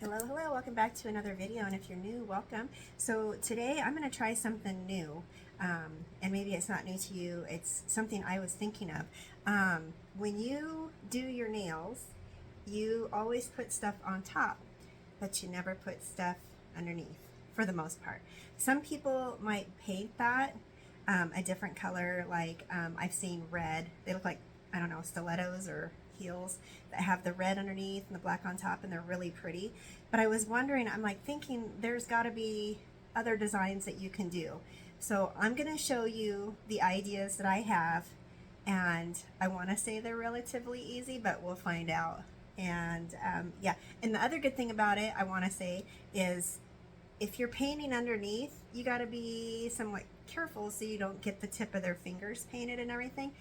Hello, welcome back to another video, and if you're new, welcome. So today I'm going to try something new, and maybe it's not new to you, it's something I was thinking of. When you do your nails, you always put stuff on top, but you never put stuff underneath, for the most part. Some people might paint that a different color, like I've seen red. They look like, I don't know, stilettos or heels that have the red underneath and the black on top, and they're really pretty. But I was wondering, I'm like thinking there's got to be other designs that you can do. So I'm going to show you the ideas that I have, and I want to say they're relatively easy, but we'll find out. And yeah, and the other good thing about it, I want to say, is if you're painting underneath, you got to be somewhat careful so you don't get the tip of their fingers painted and everything.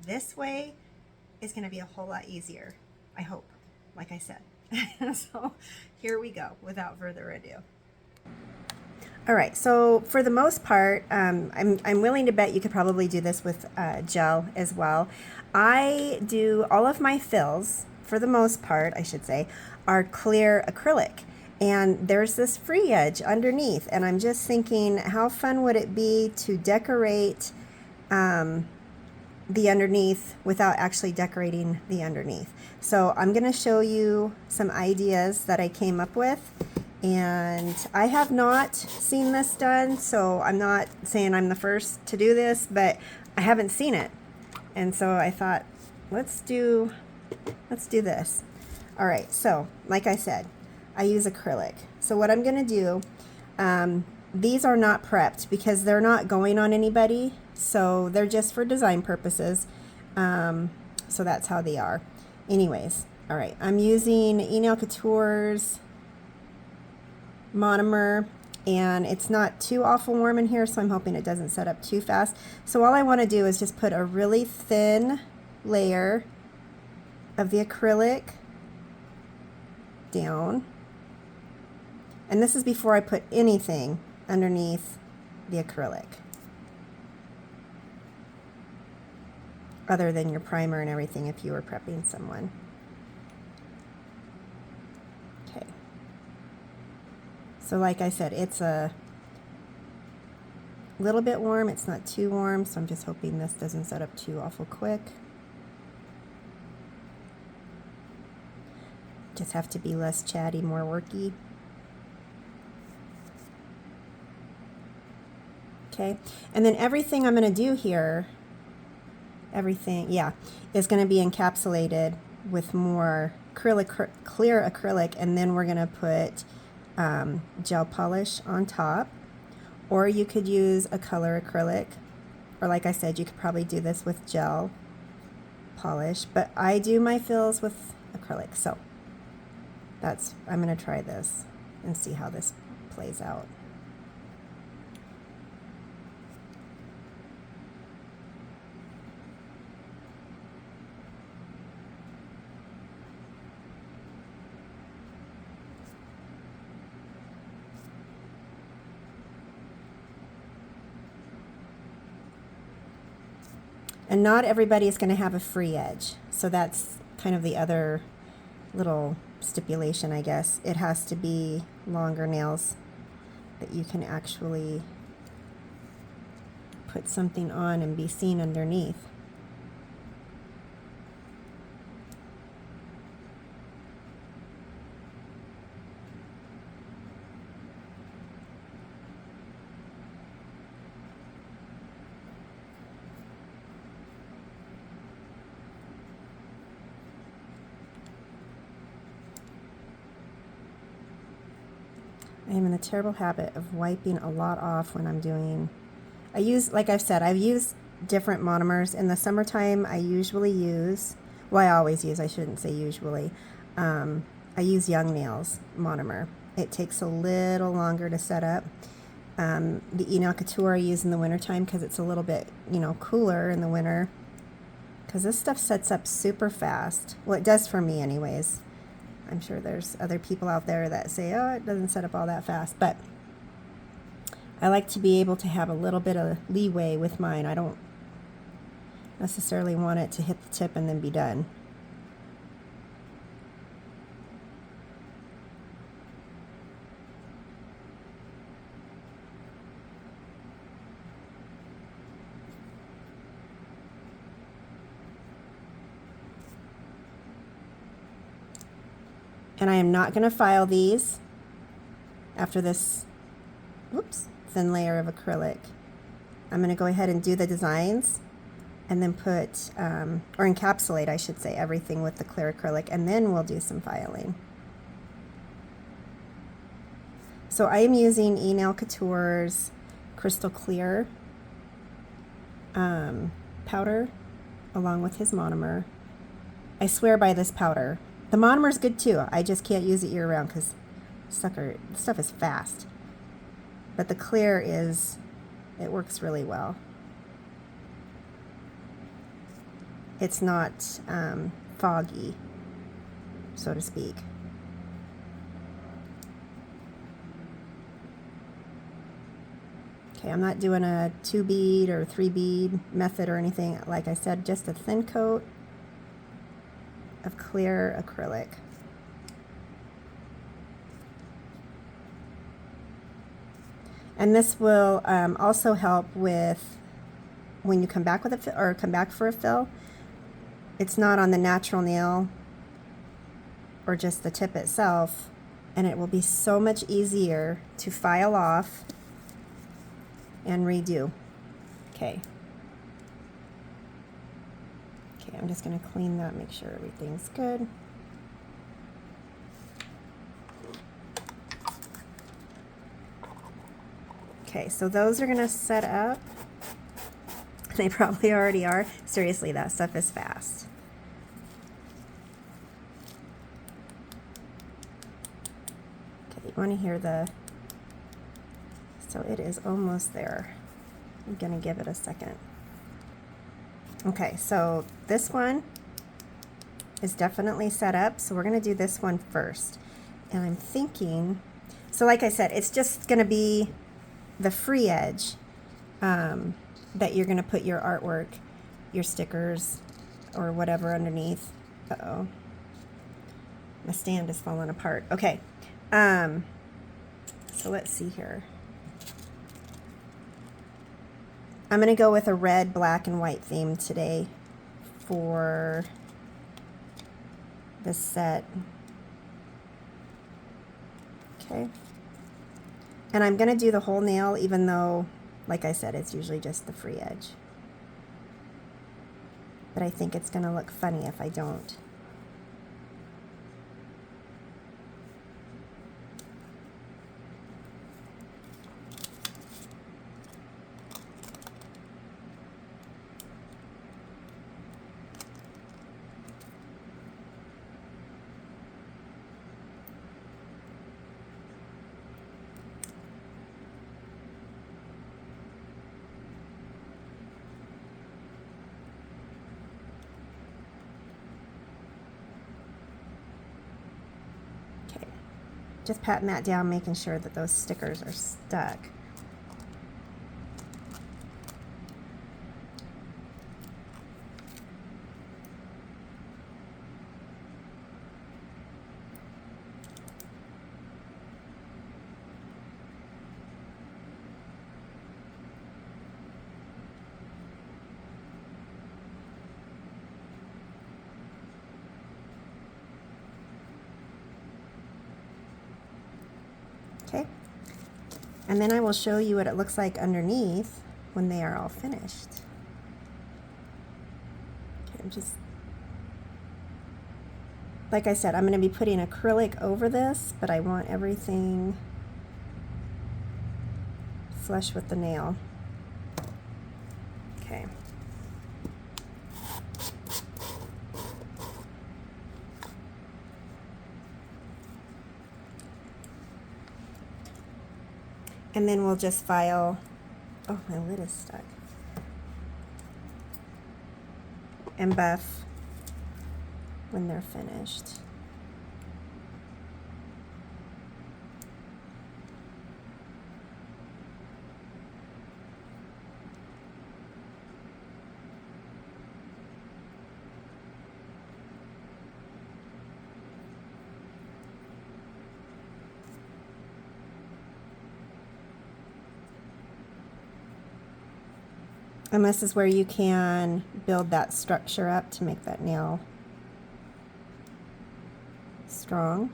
This way is going to be a whole lot easier, I hope, like I said. So here we go, without further ado. All right, so for the most part, I'm willing to bet you could probably do this with gel as well. I do all of my fills, for the most part, I should say, are clear acrylic. And there's this free edge underneath, and I'm just thinking, how fun would it be to decorate the underneath without actually decorating the underneath. So I'm going to show you some ideas that I came up with, and I have not seen this done, so I'm not saying I'm the first to do this, but I haven't seen it, and so I thought, let's do this. All right, so like I said, I use acrylic. So what I'm going to do, these are not prepped because they're not going on anybody, so they're just for design purposes. So that's how they are. Anyways, all right, I'm using Encapsulated monomer, and it's not too awful warm in here, so I'm hoping it doesn't set up too fast. So all I want to do is just put a really thin layer of the acrylic down. And this is before I put anything underneath the acrylic, other than your primer and everything if you were prepping someone. Okay. So like I said, it's a little bit warm. It's not too warm, so I'm just hoping this doesn't set up too awful quick. Just have to be less chatty, more worky. Okay, and then everything I'm going to do here, is going to be encapsulated with more clear acrylic, and then we're going to put gel polish on top. Or you could use a color acrylic, or like I said, you could probably do this with gel polish, but I do my fills with acrylic, so I'm going to try this and see how this plays out. And not everybody is going to have a free edge, so that's kind of the other little stipulation, I guess. It has to be longer nails that you can actually put something on and be seen underneath. I am in the terrible habit of wiping a lot off when I'm doing, like I've said, I've used different monomers. In the summertime, I usually use, well, I always use, I shouldn't say usually, I use Young Nails monomer. It takes a little longer to set up. The Encapsulated I use in the wintertime because it's a little bit, cooler in the winter, because this stuff sets up super fast. Well, it does for me anyways. I'm sure there's other people out there that say, oh, it doesn't set up all that fast, but I like to be able to have a little bit of leeway with mine. I don't necessarily want it to hit the tip and then be done. And I am not going to file these after this, whoops, thin layer of acrylic. I'm going to go ahead and do the designs and then put, or encapsulate, I should say, everything with the clear acrylic, and then we'll do some filing. So I am using Nail Couture's Crystal Clear powder along with his monomer. I swear by this powder. The monomer is good too. I just can't use it year round because stuff is fast. But the clear it works really well. It's not foggy, so to speak. Okay, I'm not doing a 2-bead or 3-bead method or anything. Like I said, just a thin coat of clear acrylic. And this will also help with when you come back with a fill, or come back for a fill. It's not on the natural nail or just the tip itself, and it will be so much easier to file off and redo. Okay. Okay, I'm just going to clean that, make sure everything's good. Okay, so those are going to set up. They probably already are. Seriously, that stuff is fast. Okay, you want to hear the... So it is almost there. I'm going to give it a second. Okay, so this one is definitely set up, so we're going to do this one first. And I'm thinking, so like I said, it's just going to be the free edge that you're going to put your artwork, your stickers, or whatever underneath. Uh-oh. My stand is falling apart. Okay. So let's see here. I'm going to go with a red, black, and white theme today for this set. Okay. And I'm going to do the whole nail, even though, like I said, it's usually just the free edge. But I think it's going to look funny if I don't. Just patting that down, making sure that those stickers are stuck. Okay, and then I will show you what it looks like underneath when they are all finished. Okay, I'm just, like I said, I'm going to be putting acrylic over this, but I want everything flush with the nail. Okay. And then we'll just file, oh, my lid is stuck, and buff when they're finished. And this is where you can build that structure up to make that nail strong.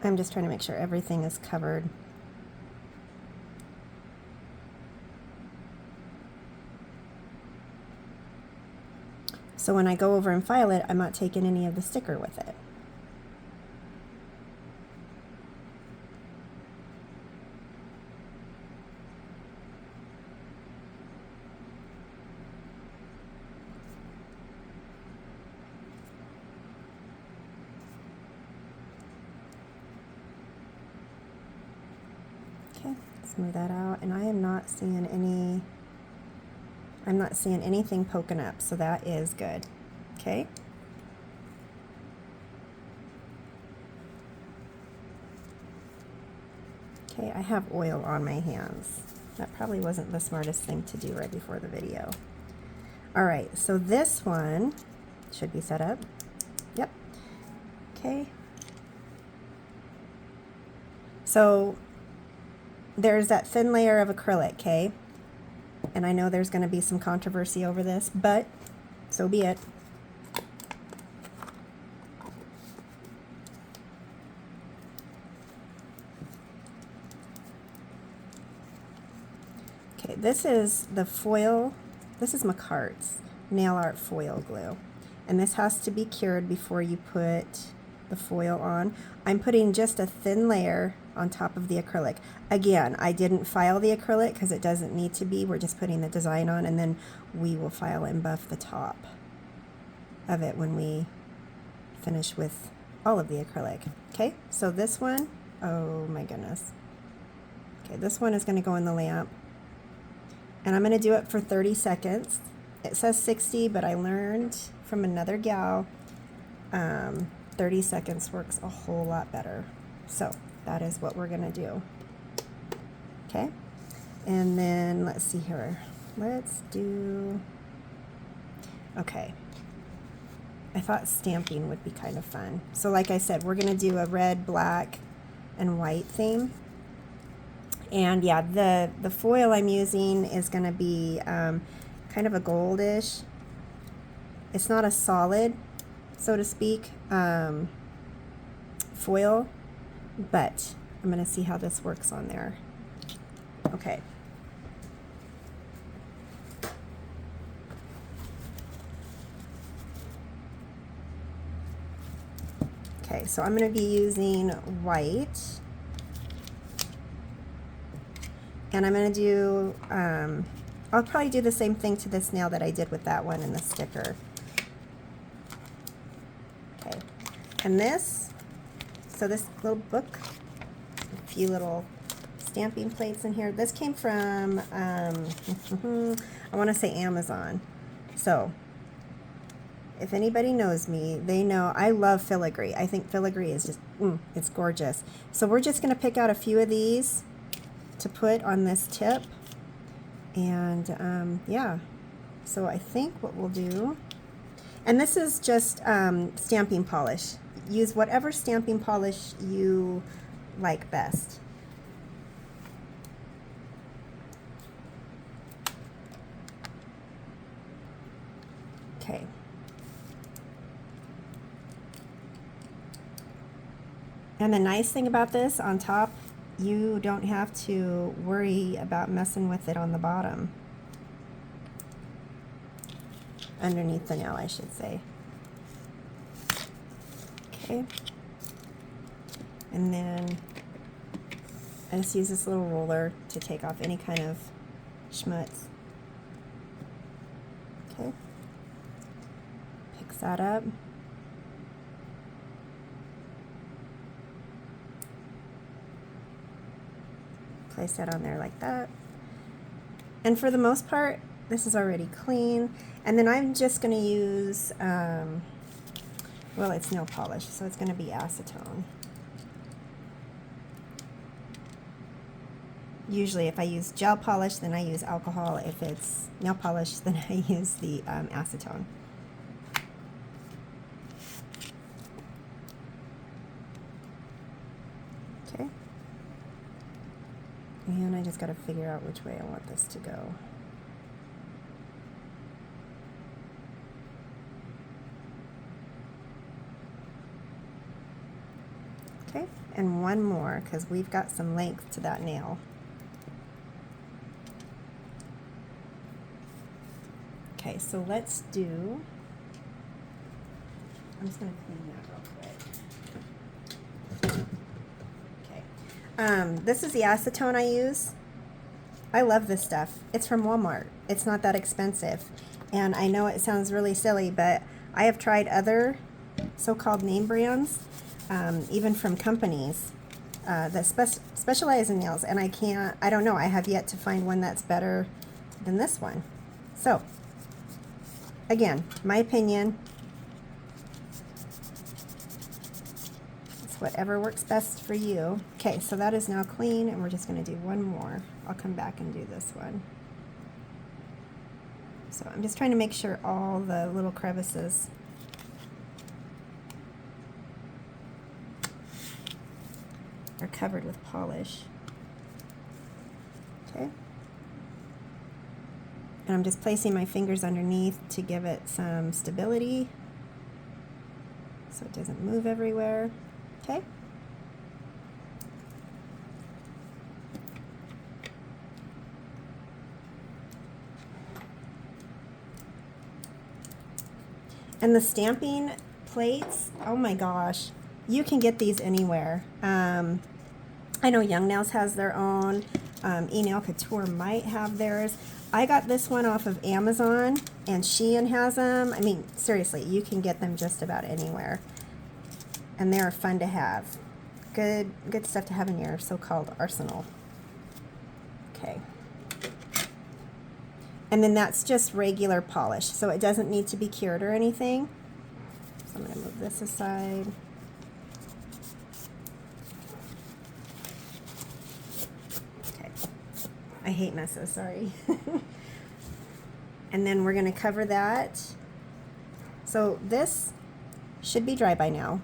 I'm just trying to make sure everything is covered. So when I go over and file it, I'm not taking any of the sticker with it. Okay, smooth that out, and I am not seeing any, I'm not seeing anything poking up, so that is good. Okay. Okay, I have oil on my hands. That probably wasn't the smartest thing to do right before the video. All right, so this one should be set up. Yep. Okay. So there's that thin layer of acrylic, okay? And I know there's going to be some controversy over this, but so be it. Okay, this is the foil. This is McCart's nail art foil glue. And this has to be cured before you put the foil on. I'm putting just a thin layer on top of the acrylic. Again, I didn't file the acrylic because it doesn't need to be. We're just putting the design on, and then we will file and buff the top of it when we finish with all of the acrylic. Okay, so this one, oh my goodness. Okay, this one is going to go in the lamp, and I'm going to do it for 30 seconds. It says 60, but I learned from another gal 30 seconds works a whole lot better. So that is what we're going to do. Okay, and then let's see here. Let's do, okay. I thought stamping would be kind of fun. So like I said, we're going to do a red, black, and white theme. And yeah, the foil I'm using is going to be kind of a goldish. It's not a solid, so to speak, foil, but I'm going to see how this works on there. Okay. Okay, so I'm going to be using white, and I'm going to do, I'll probably do the same thing to this nail that I did with that one and the sticker. Okay, and this, so this little book, a few little stamping plates in here. This came from, I want to say Amazon. So if anybody knows me, they know I love filigree. I think filigree is just, it's gorgeous. So we're just going to pick out a few of these to put on this tip. And yeah, so I think what we'll do, and this is just stamping polish. Use whatever stamping polish you like best. Okay. And the nice thing about this, on top, you don't have to worry about messing with it on the bottom. Underneath the nail, I should say. Okay. And then I just use this little roller to take off any kind of schmutz. Okay. Picks that up. Place that on there like that. And for the most part, this is already clean. And then I'm just going to use, well, it's nail polish, so it's going to be acetone. Usually if I use gel polish, then I use alcohol. If it's nail polish, then I use the acetone. Okay. And I just got to figure out which way I want this to go. Okay, and one more because we've got some length to that nail. Okay, so let's do, I'm just going to clean that real quick. Okay, this is the acetone I use. I love this stuff. It's from Walmart. It's not that expensive. And I know it sounds really silly, but I have tried other so-called name brands, even from companies that specialize in nails, and I don't know, I have yet to find one that's better than this one. So, again, my opinion, it's whatever works best for you. Okay, so that is now clean, and we're just going to do one more. I'll come back and do this one. So I'm just trying to make sure all the little crevices are covered with polish. Okay. And I'm just placing my fingers underneath to give it some stability so it doesn't move everywhere. Okay. And the stamping plates, oh my gosh, you can get these anywhere. I know Young Nails has their own. Nail Couture might have theirs. I got this one off of Amazon, and Shein has them. I mean, seriously, you can get them just about anywhere. And they're fun to have. Good stuff to have in your so-called arsenal. Okay. And then that's just regular polish, so it doesn't need to be cured or anything. So I'm going to move this aside. Okay. I hate messes, sorry. And then we're going to cover that. So this should be dry by now.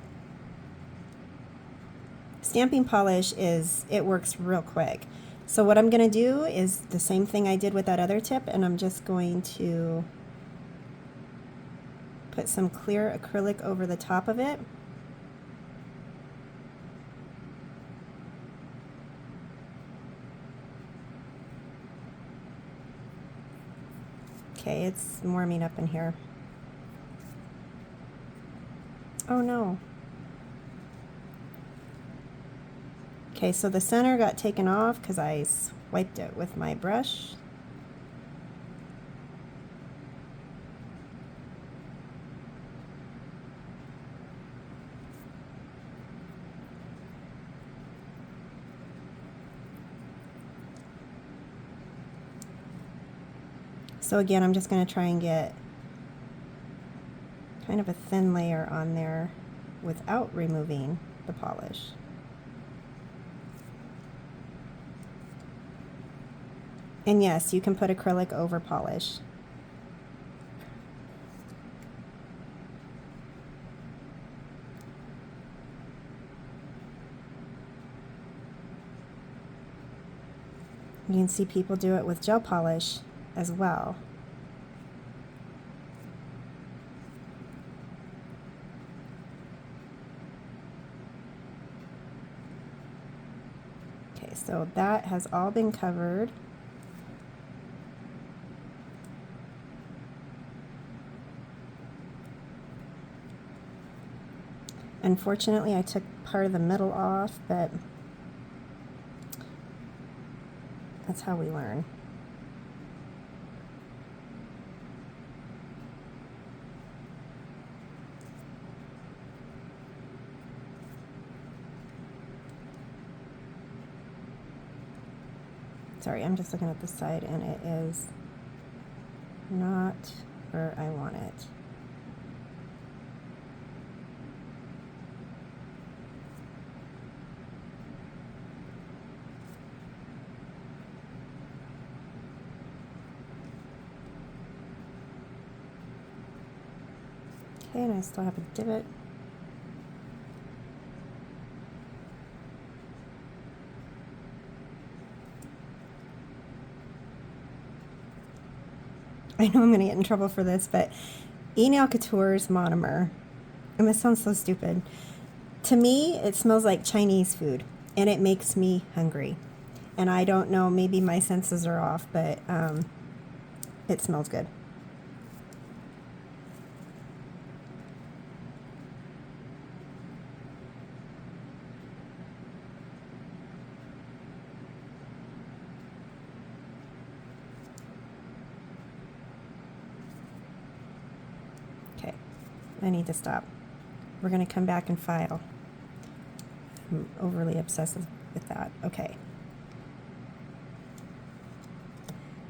Stamping polish it works real quick. So what I'm going to do is the same thing I did with that other tip, and I'm just going to put some clear acrylic over the top of it. Okay, it's warming up in here. Oh no. Okay, so the center got taken off because I swiped it with my brush. So again, I'm just going to try and get kind of a thin layer on there without removing the polish. And yes, you can put acrylic over polish. You can see people do it with gel polish as well. Okay, so that has all been covered. Unfortunately, I took part of the middle off, but that's how we learn. Sorry, I'm just looking at the side, and it is not where I want it. Okay, and I still have a divot. I know I'm going to get in trouble for this, but Nail Couture's monomer, and this sounds so stupid, To me, it smells like Chinese food, and it makes me hungry. And I don't know, maybe my senses are off, but it smells good. Okay, I need to stop. We're going to come back and file. I'm overly obsessive with that. Okay.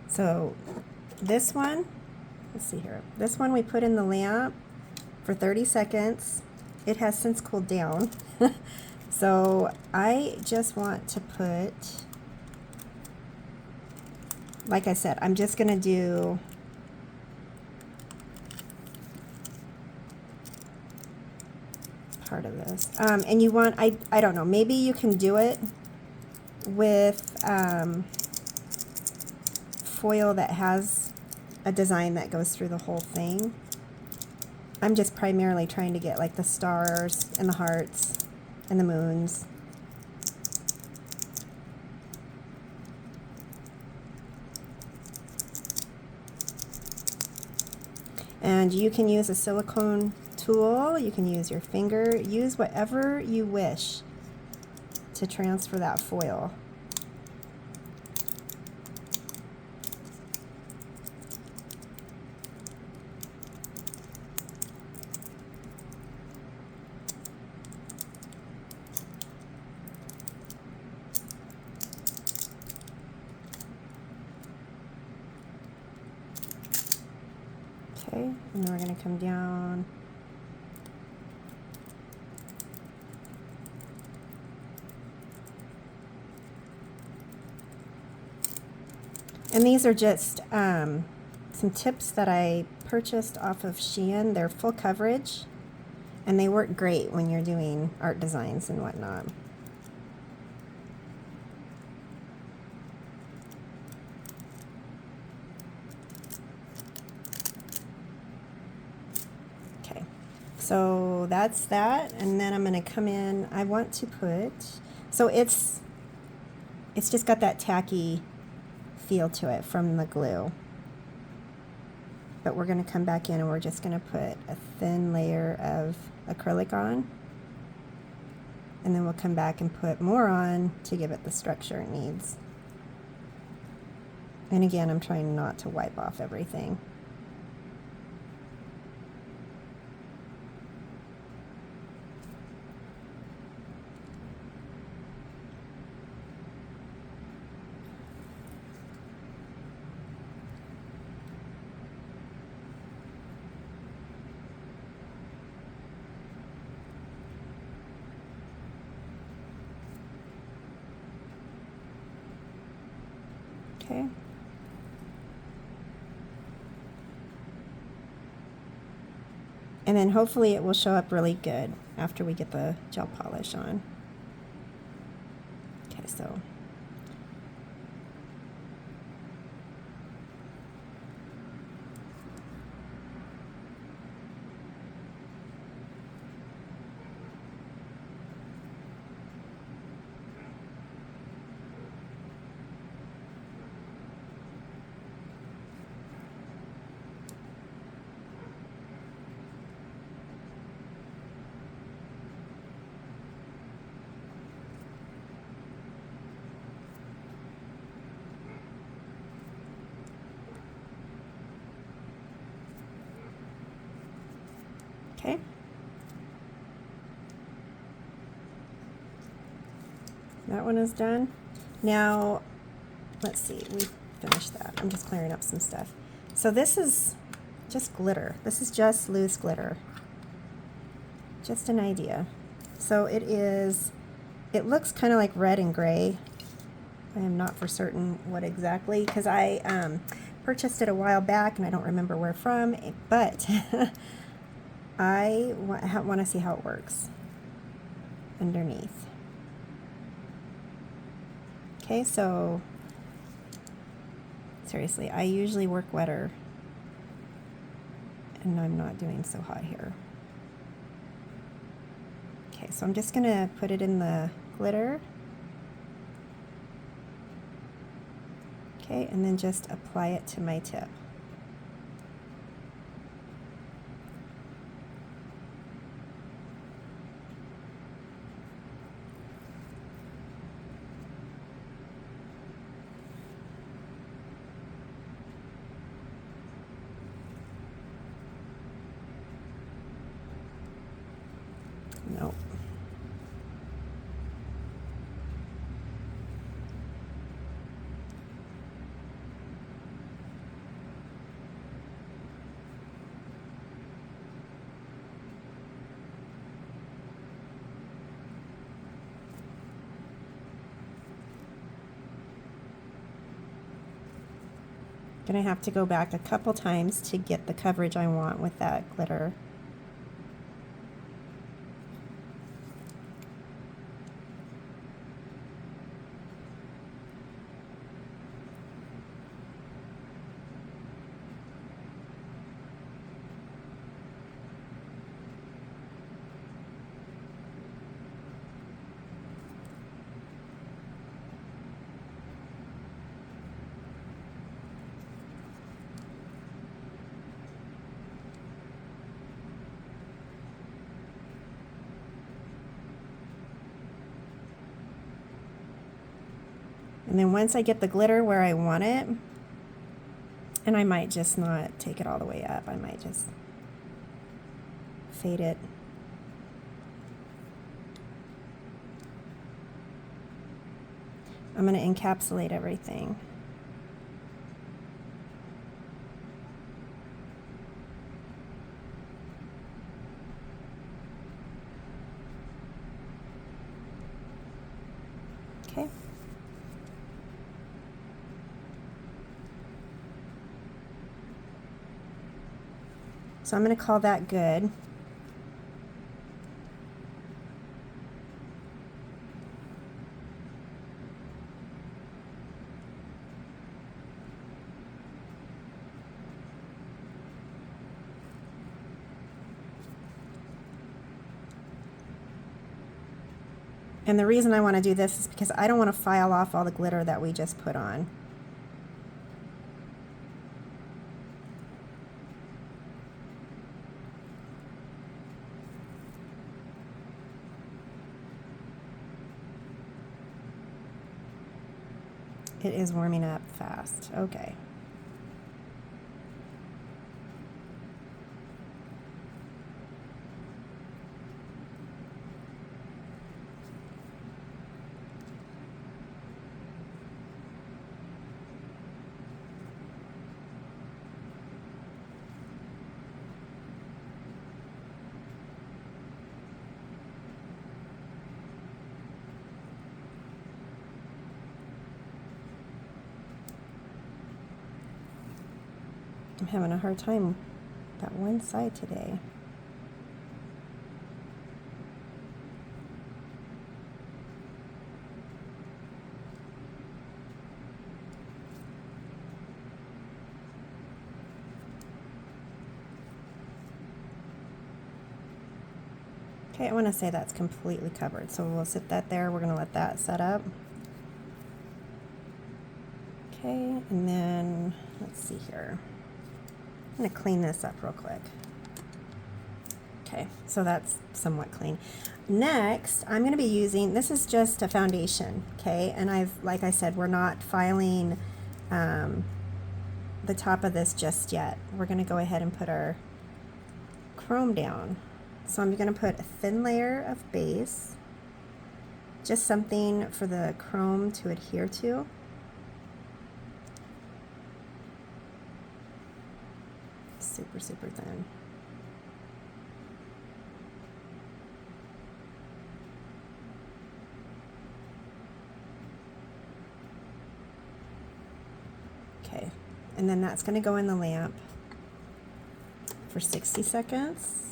So this one, let's see here. This one we put in the lamp for 30 seconds. It has since cooled down. So I just want to put, like I said, I'm just going to do part of this. And you want, I don't know, maybe you can do it with foil that has a design that goes through the whole thing. I'm just primarily trying to get like the stars and the hearts and the moons. And you can use a silicone tool, you can use your finger, use whatever you wish to transfer that foil. Okay, and then we're going to come down. And these are just some tips that I purchased off of Shein. They're full coverage, and they work great when you're doing art designs and whatnot. Okay, so that's that, and then I'm going to come in. I want to put, so it's just got that tacky feel to it from the glue. But we're going to come back in and we're just going to put a thin layer of acrylic on. And then we'll come back and put more on to give it the structure it needs. And again, I'm trying not to wipe off everything. Okay. And then hopefully it will show up really good after we get the gel polish on. Okay, so okay. That one is done. Now, let's see, we finished that. I'm just clearing up some stuff. So this is just glitter. This is just loose glitter. Just an idea. So it looks kind of like red and gray. I am not for certain what exactly, because I purchased it a while back and I don't remember where from, but I want to see how it works underneath. Okay, so seriously, I usually work wetter, and I'm not doing so hot here. Okay, Okay, so I'm just going to put it in the glitter. Okay, and then just apply it to my tip. Nope. Gonna have to go back a couple times to get the coverage I want with that glitter. And then once I get the glitter where I want it, and I might just not take it all the way up, I might just fade it. I'm going to encapsulate everything. Okay. So I'm going to call that good. And the reason I want to do this is because I don't want to file off all the glitter that we just put on. It is warming up fast. Okay. I'm having a hard time that one side today. Okay, I want to say that's completely covered, so we'll sit that there. We're going to let that set up. Okay, and then let's see here. I'm going to clean this up real quick. Okay, so that's somewhat clean. Next, I'm going to be using, this is just a foundation, okay, and like I said, we're not filing the top of this just yet. We're going to go ahead and put our chrome down. So I'm going to put a thin layer of base, just something for the chrome to adhere to. Super, super thin. Okay, and then that's going to go in the lamp for 60 seconds.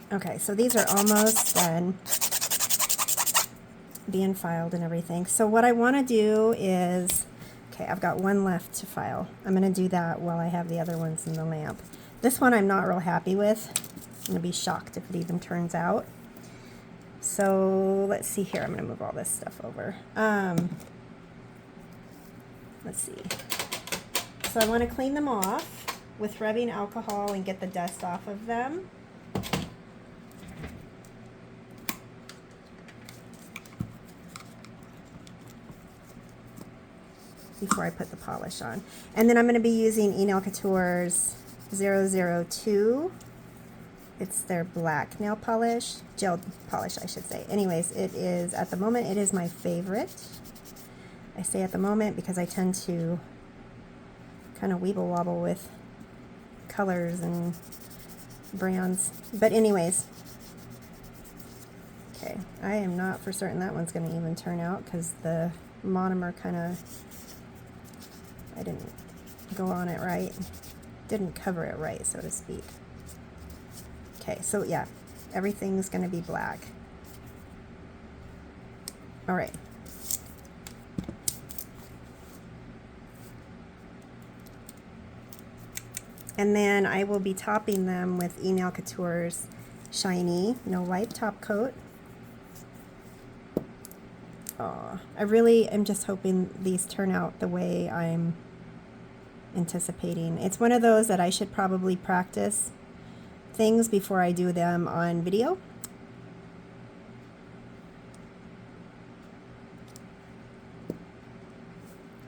Okay, so these are almost done being filed and everything. So what I want to do is, okay, I've got one left to file. I'm going to do that while I have the other ones in the lamp. This one I'm not real happy with. I'm going to be shocked if it even turns out. So let's see here. I'm going to move all this stuff over. Let's see. So I want to clean them off with rubbing alcohol and get the dust off of them. Before I put the polish on. And then I'm going to be using Encapsulated 002. It's their black nail polish, gel polish I should say. Anyways, it is, at the moment, it is my favorite. I say at the moment because I tend to kind of weeble wobble with colors and brands. But anyways, okay, I am not for certain that one's going to even turn out because the monomer kind of, I didn't go on it right, didn't cover it right, so to speak. Okay, so yeah, everything's going to be black. All right. And then I will be topping them with Encapsulated Shiny No Wipe Top Coat. Oh, I really am just hoping these turn out the way I'm anticipating. It's one of those that I should probably practice things before I do them on video.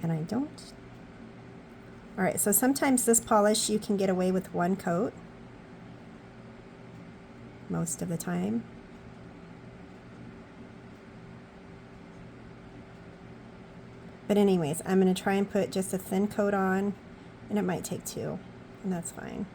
And I don't. All right, so sometimes this polish you can get away with one coat most of the time. But anyways, I'm going to try and put just a thin coat on, and it might take two, and that's fine.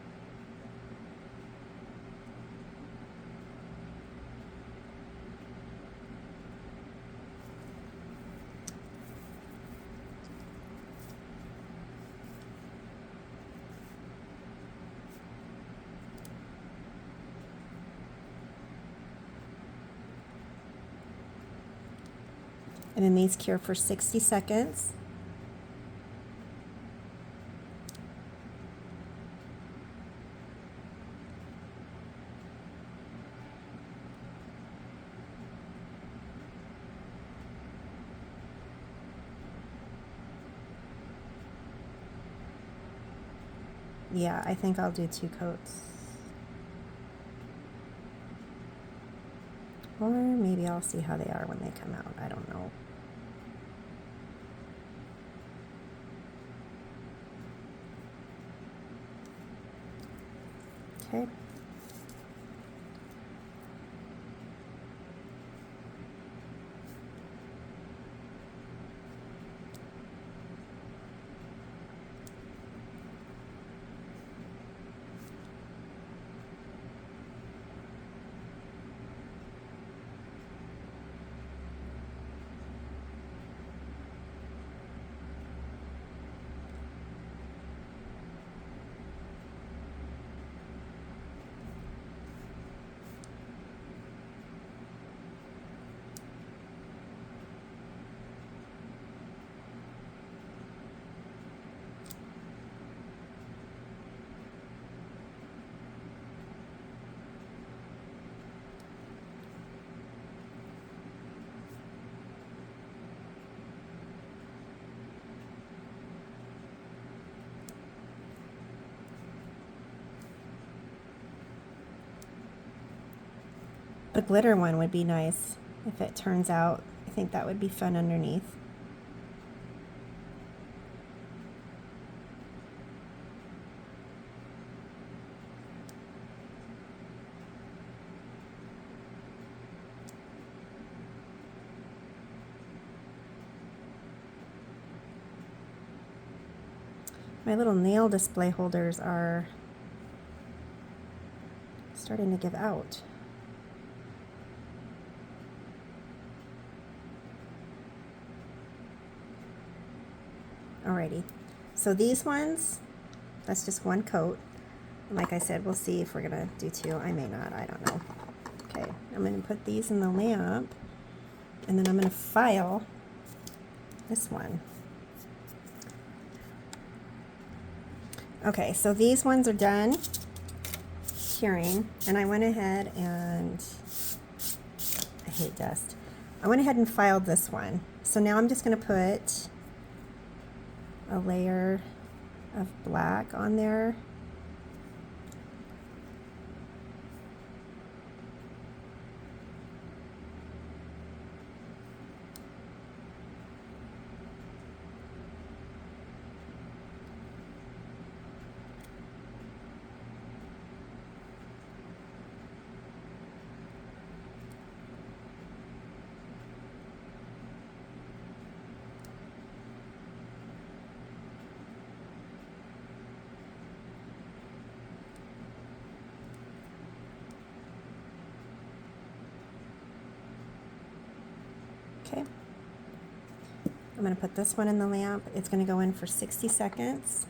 And then these cure for 60 seconds. Yeah, I think I'll do 2 coats. Or maybe I'll see how they are when they come out. I don't know. Okay. The glitter one would be nice if it turns out. I think that would be fun underneath. My little nail display holders are starting to give out. Alrighty, so these ones, that's just one coat. Like I said, we'll see if we're gonna do 2. I may not, I don't know. Okay, I'm gonna put these in the lamp, and then I'm gonna file this one. Okay, so these ones are done curing, and I went ahead and, I hate dust. I went ahead and filed this one. So now I'm just gonna put a layer of black on there. Okay. I'm going to put this one in the lamp. It's going to go in for 60 seconds.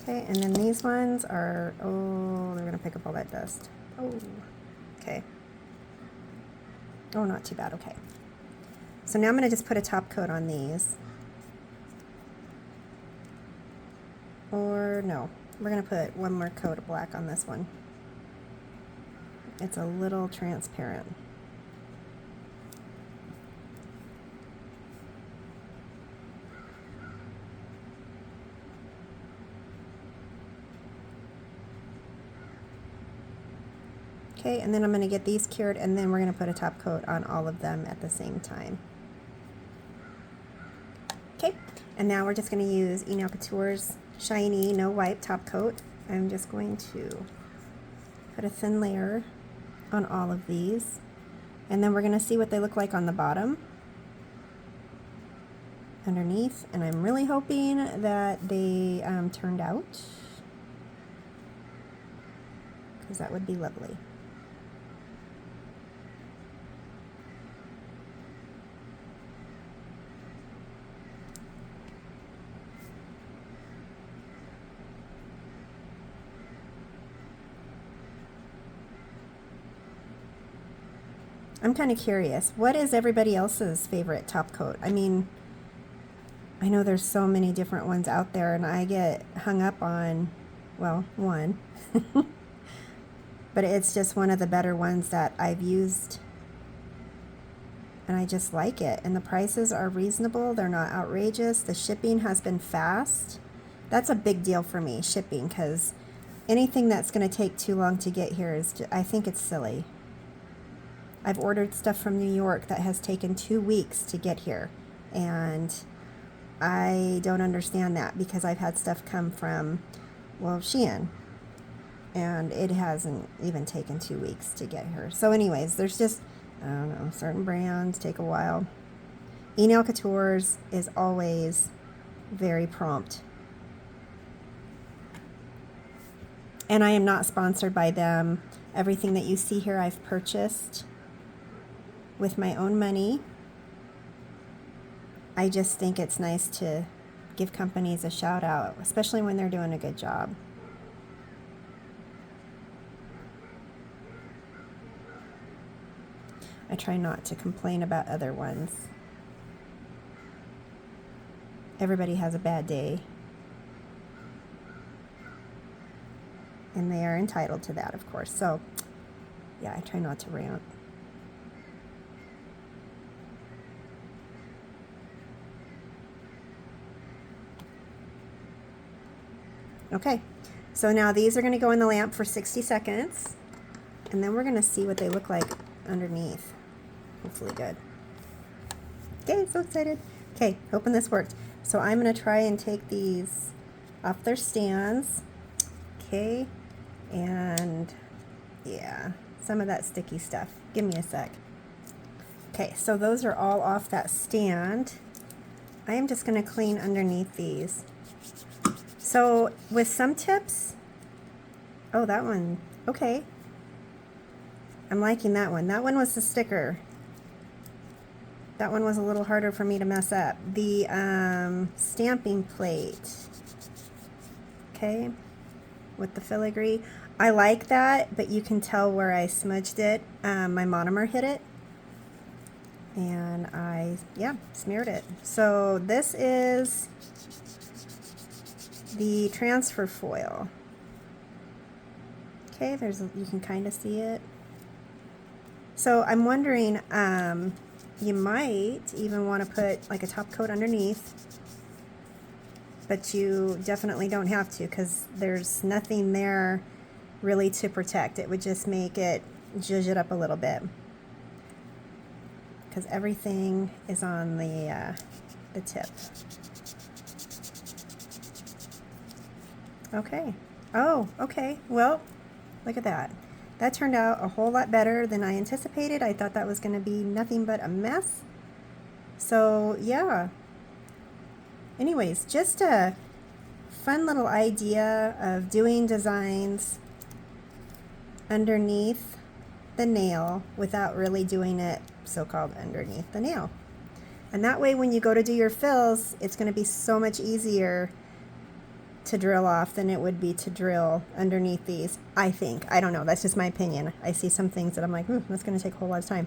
Okay, and then these ones are, oh, they're going to pick up all that dust. Oh, okay. Oh, not too bad, okay. So now I'm going to just put a top coat on these. Or no, we're going to put one more coat of black on this one. It's a little transparent. Okay, and then I'm going to get these cured, and then we're going to put a top coat on all of them at the same time. Okay, and now we're just going to use Encapsulated Shiny No Wipe Top Coat. I'm just going to put a thin layer on all of these, and then we're going to see what they look like on the bottom underneath, and I'm really hoping that they turned out, because that would be lovely. I'm kind of curious, what is everybody else's favorite top coat? I mean, I know there's so many different ones out there, and I get hung up on, well, one. But it's just one of the better ones that I've used, and I just like it. And the prices are reasonable, they're not outrageous. The shipping has been fast. That's a big deal for me, shipping, because anything that's going to take too long to get here is, I think it's silly. I've ordered stuff from New York that has taken 2 weeks to get here, and I don't understand that, because I've had stuff come from, well, Shein, and it hasn't even taken 2 weeks to get here. So anyways, there's just, I don't know, certain brands take a while. Encapsulated is always very prompt. And I am not sponsored by them. Everything that you see here I've purchased with my own money. I just think it's nice to give companies a shout out, especially when they're doing a good job. I try not to complain about other ones. Everybody has a bad day, and they are entitled to that, of course. So yeah, I try not to rant. Okay, so now these are going to go in the lamp for 60 seconds, and then we're going to see what they look like underneath. Hopefully good. Okay, so excited. Okay, hoping this worked. So I'm going to try and take these off their stands. Okay, and yeah, some of that sticky stuff. Give me a sec. Okay, so those are all off that stand. I am just going to clean underneath these. So with some tips, oh, that one, okay. I'm liking that one. That one was the sticker. That one was a little harder for me to mess up. The stamping plate, okay, with the filigree. I like that, but you can tell where I smudged it. My monomer hit it, and I, yeah, smeared it. So this is the transfer foil. Okay, you can kind of see it. So I'm wondering, you might even want to put like a top coat underneath, but you definitely don't have to, because there's nothing there really to protect. It would just make it zhuzh it up a little bit, because everything is on the tip. Okay. Oh, okay. Well, look at that. That turned out a whole lot better than I anticipated. I thought that was going to be nothing but a mess. So, yeah. Anyways, just a fun little idea of doing designs underneath the nail without really doing it so-called underneath the nail. And that way when you go to do your fills, it's going to be so much easier to drill off than it would be to drill underneath these, I think. I don't know, that's just my opinion. I see some things that I'm like, that's going to take a whole lot of time.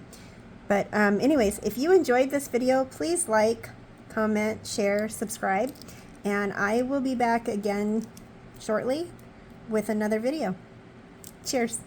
But anyways, if you enjoyed this video, please like, comment, share, subscribe, and I will be back again shortly with another video. Cheers.